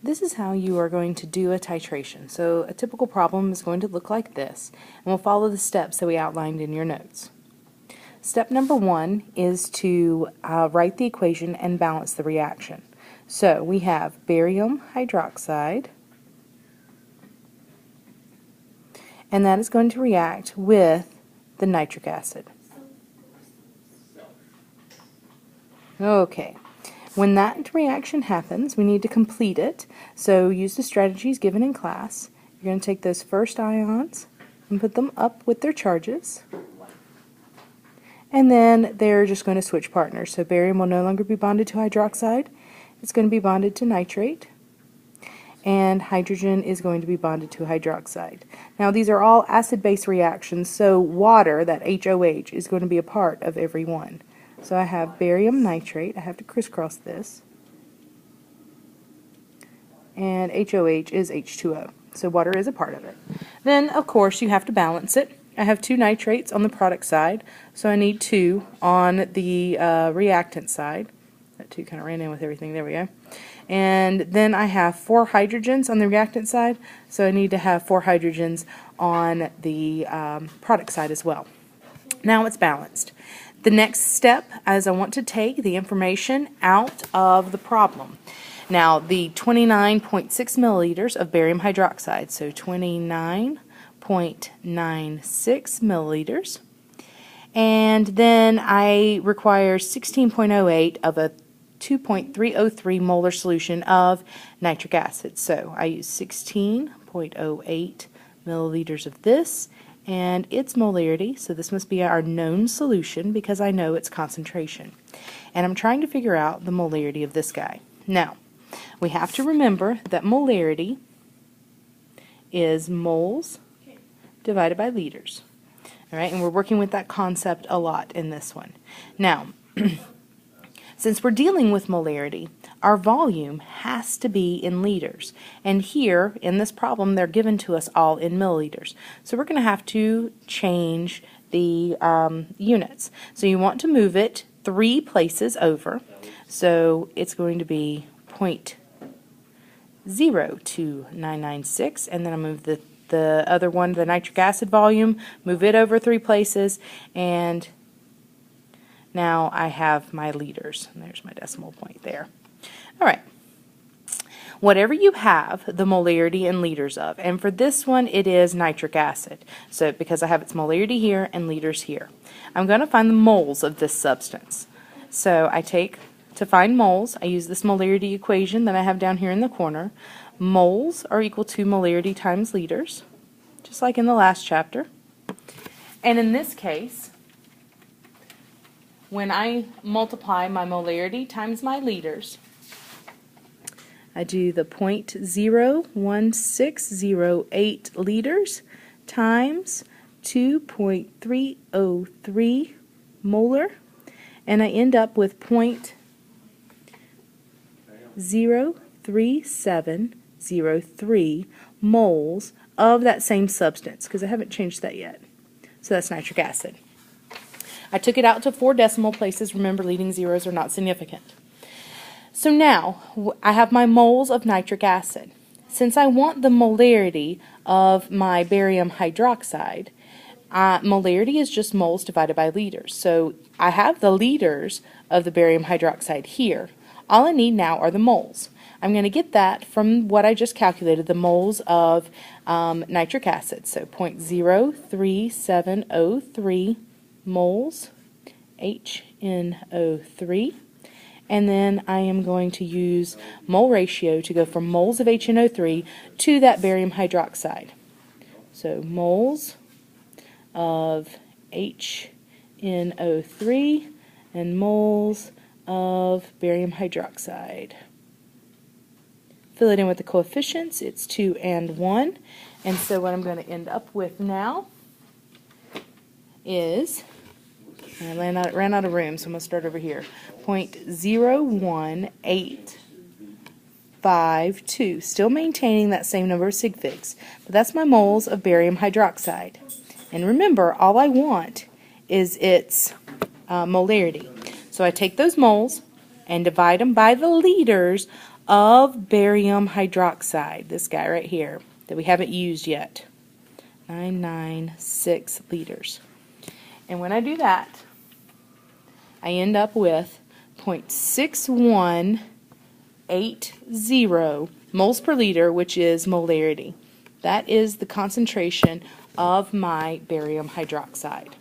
This is how you are going to do a titration. So a typical problem is going to look like this, and we'll follow the steps that we outlined in your notes. Step number 1 is to write the equation and balance the reaction. So we have barium hydroxide, and that is going to react with the nitric acid. Okay. When that reaction happens, we need to complete it. So use the strategies given in class. You're going to take those first ions and put them up with their charges. And then they're just going to switch partners. So barium will no longer be bonded to hydroxide. It's going to be bonded to nitrate. And hydrogen is going to be bonded to hydroxide. Now these are all acid-base reactions, so water, that HOH, is going to be a part of every one. So I have barium nitrate. I have to crisscross this. And HOH is H2O. So water is a part of it. Then, of course, you have to balance it. I have 2 nitrates on the product side, so I need 2 on the reactant side. That 2 kind of ran in with everything. There we go. And then I have 4 hydrogens on the reactant side, so I need to have 4 hydrogens on the product side as well. Now it's balanced. The next step is I want to take the information out of the problem. Now the 29.6 milliliters of barium hydroxide, so 29.96 milliliters, and then I require 16.08 of a 2.303 molar solution of nitric acid. So I use 16.08 milliliters of this and its molarity, so this must be our known solution because I know its concentration. And I'm trying to figure out the molarity of this guy. Now, we have to remember that molarity is moles divided by liters. All right, and we're working with that concept a lot in this one. Now, since we're dealing with molarity, our volume has to be in liters. And here, in this problem, they're given to us all in milliliters. So we're going to have to change the units. So you want to move it 3 places over. So it's going to be 0.02996, and then I move the other one, the nitric acid volume, move it over 3 places, and now I have my liters. And there's my decimal point there. All right. Whatever you have the molarity in liters of, and for this one it is nitric acid. So because I have its molarity here and liters here, I'm going to find the moles of this substance. So I take, to find moles, I use this molarity equation that I have down here in the corner. Moles are equal to molarity times liters, just like in the last chapter. And in this case, when I multiply my molarity times my liters, I do the 0.01608 liters times 2.303 molar, and I end up with 0.03703 moles of that same substance, because I haven't changed that yet. So that's nitric acid. I took it out to 4 decimal places. Remember, leading zeros are not significant. So now I have my moles of nitric acid. Since I want the molarity of my barium hydroxide, molarity is just moles divided by liters. So I have the liters of the barium hydroxide here. All I need now are the moles. I'm going to get that from what I just calculated, the moles of nitric acid. So 0.03703 moles HNO3, and then I am going to use mole ratio to go from moles of HNO3 to that barium hydroxide. So moles of HNO3 and moles of barium hydroxide. Fill it in with the coefficients. It's 2 and 1. And so what I'm going to end up with now is, I ran out of room, so I'm going to start over here, 0.01852. Still maintaining that same number of sig figs. But that's my moles of barium hydroxide. And remember, all I want is its molarity. So I take those moles and divide them by the liters of barium hydroxide, this guy right here, that we haven't used yet. 996 liters. And when I do that, I end up with 0.6180 moles per liter, which is molarity. That is the concentration of my barium hydroxide.